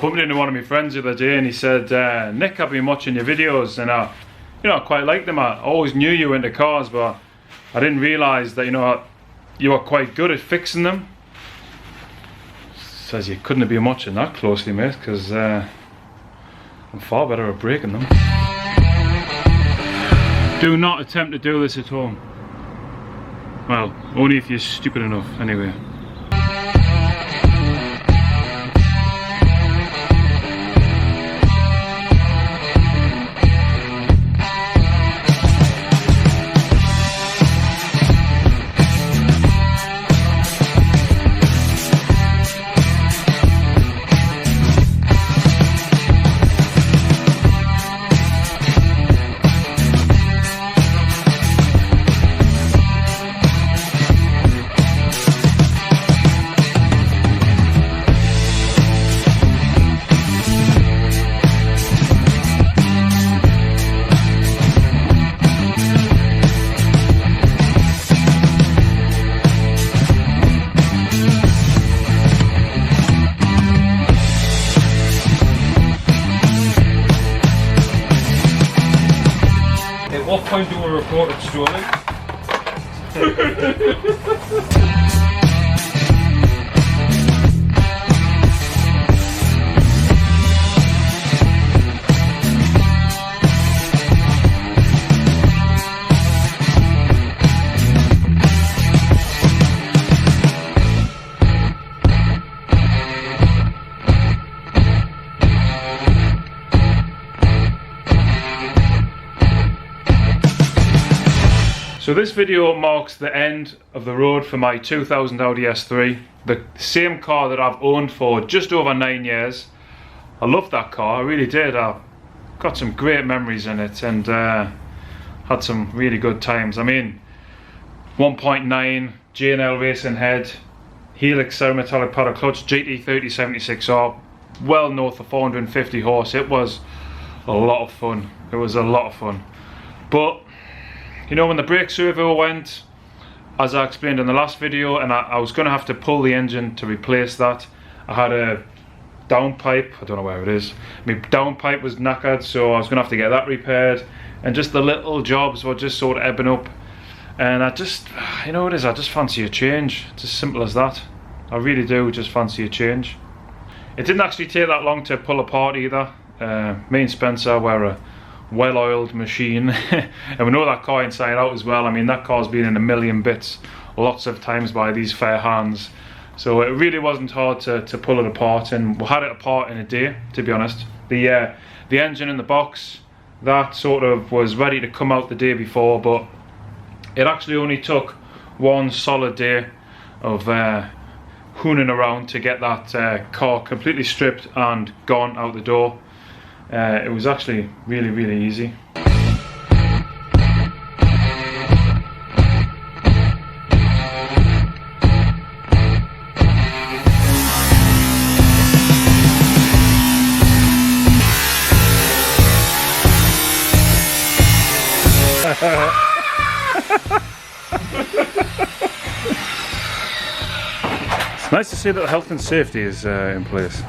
bumped into one of my friends the other day and he said, Nick, I've been watching your videos and I quite like them. I always knew you were into cars, but I didn't realise that, you were quite good at fixing them. Says you couldn't have been watching that closely, mate, because I'm far better at breaking them. Do not attempt to do this at home. Well, only if you're stupid enough, anyway. At what point do we report it strolling? So this video marks the end of the road for my 2000 Audi S3, the same car that I've owned for just over 9 years. I loved that car, I really did. I got some great memories in it and had some really good times. I mean, 1.9 J&L racing head, Helix metallic paddle clutch, GT 3076R, well north of 450 horse. It was a lot of fun. It was a lot of fun. But when the brake servo went, as I explained in the last video, and I was going to have to pull the engine to replace that. I had a downpipe, I don't know where it is. My downpipe was knackered, so I was going to have to get that repaired. And just the little jobs were just sort of ebbing up. And I just, what it is, I just fancy a change. It's as simple as that. I really do just fancy a change. It didn't actually take that long to pull apart either. Me and Spencer were a well-oiled machine and we know that car inside out as well. I mean, that car's been in a million bits lots of times by these fair hands, so it really wasn't hard to pull it apart, and we had it apart in a day, to be honest. The engine in the box, that sort of was ready to come out the day before, but it actually only took one solid day of hooning around to get that car completely stripped and gone out the door. It was actually really, really easy. It's nice to see that health and safety is in place.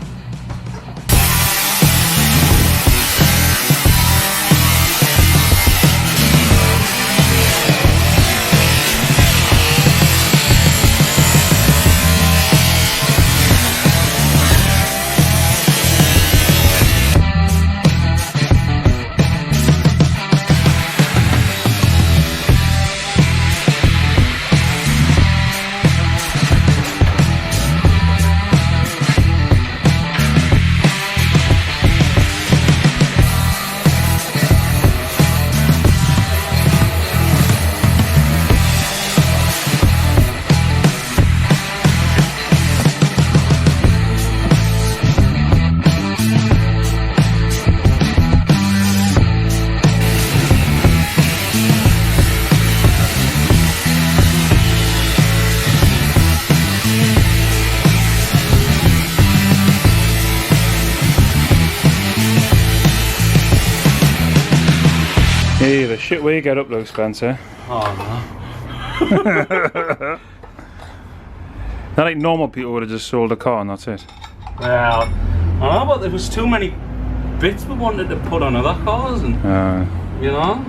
Hey, the shit we get up though, Spencer. Oh Not like normal people would have just sold a car and that's it. no. Well, I know, but there was too many bits we wanted to put on other cars, and you know.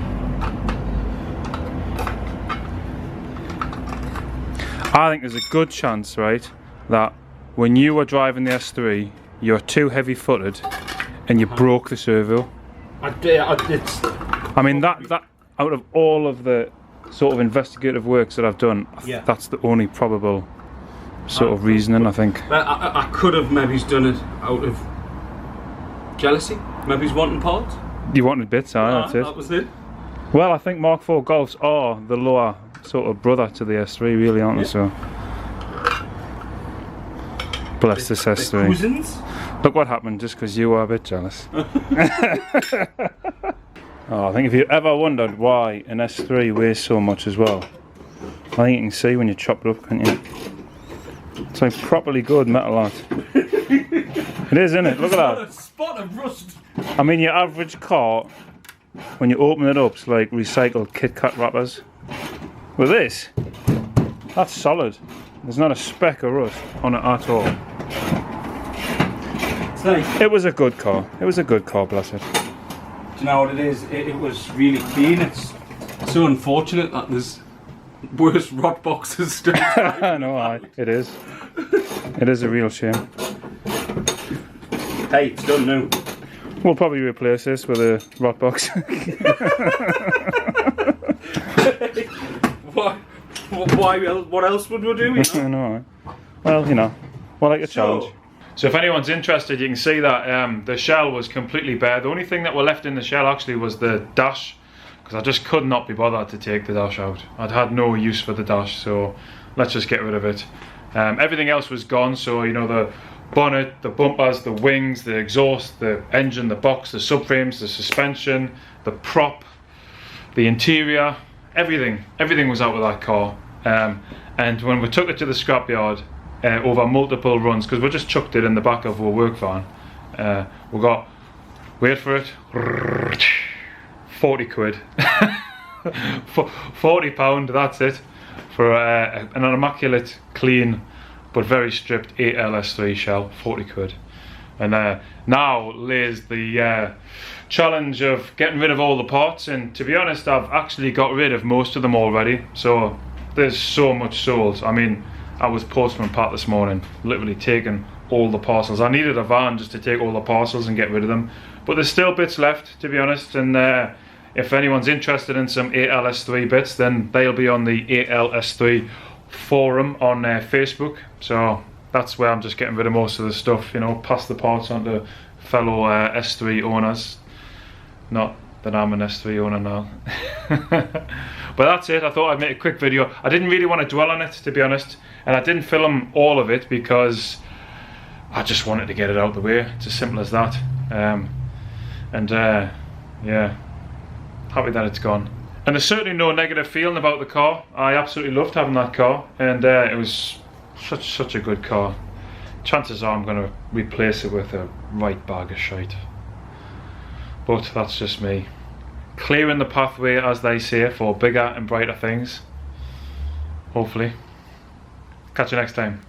I think there's a good chance, right, that when you were driving the S3, you were too heavy-footed and you broke the servo. I did. I mean, that out of all of the sort of investigative works that I've done, Yeah. that's the only probable sort of reasoning, I think. I could have maybe done it out of jealousy. Maybe he's wanting parts. You wanted bits, that's it. That was it. Well, I think Mark IV Golfs are the lower sort of brother to the S3, really, aren't they? So, bless this S3. Cousins? Look what happened just because you were a bit jealous. Oh, I think if you ever wondered why an S3 weighs so much as well, I think you can see when you chop it up, can't you? It's like properly good metal art. It is, isn't it? Look at that. A spot of rust. I mean, your average car, when you open it up, it's like recycled Kit Kat wrappers. With this, that's solid. There's not a speck of rust on it at all. It's like, It was a good car. It was a good car, bless it. do you know what it is? It was really clean. It's so unfortunate that there's worse rot boxes still. I know, it is. It is a real shame. Hey, it's done now. We'll probably replace this with a rot box. What else would we do? You know? I know. Well, you know, well, like a challenge. So if anyone's interested, you can see that the shell was completely bare. The only thing that were left in the shell actually was the dash, because I just could not be bothered to take the dash out. I'd had no use for the dash, so let's just get rid of it. Everything else was gone, so you know, the bonnet, the bumpers, the wings, the exhaust, the engine, the box, the subframes, the suspension, the prop, the interior, everything was out of that car. And when we took it to the scrapyard over multiple runs, because we just chucked it in the back of our work van, we got, wait for it, 40 quid. £40, that's it, for an immaculate, clean, but very stripped 8L S3 shell, 40 quid. And now lays the challenge of getting rid of all the parts, and to be honest, I've actually got rid of most of them already, so there's so much sold. I mean, I was Postman Pat this morning, literally taking all the parcels. I needed a van just to take all the parcels and get rid of them, but there's still bits left, to be honest, and if anyone's interested in some 8L S3 bits, then they'll be on the 8L S3 forum on Facebook, so that's where I'm just getting rid of most of the stuff, you know, pass the parts on to fellow S3 owners. Not that I'm an S3 owner now. But that's it. I thought I'd make a quick video. I didn't really want to dwell on it, to be honest, and I didn't film all of it because I just wanted to get it out of the way. It's as simple as that. Yeah, happy that it's gone. And there's certainly no negative feeling about the car. I absolutely loved having that car, and it was such a good car. Chances are I'm going to replace it with a right bag of shite. But that's just me. Clearing the pathway, as they say, for bigger and brighter things. Hopefully. Catch you next time.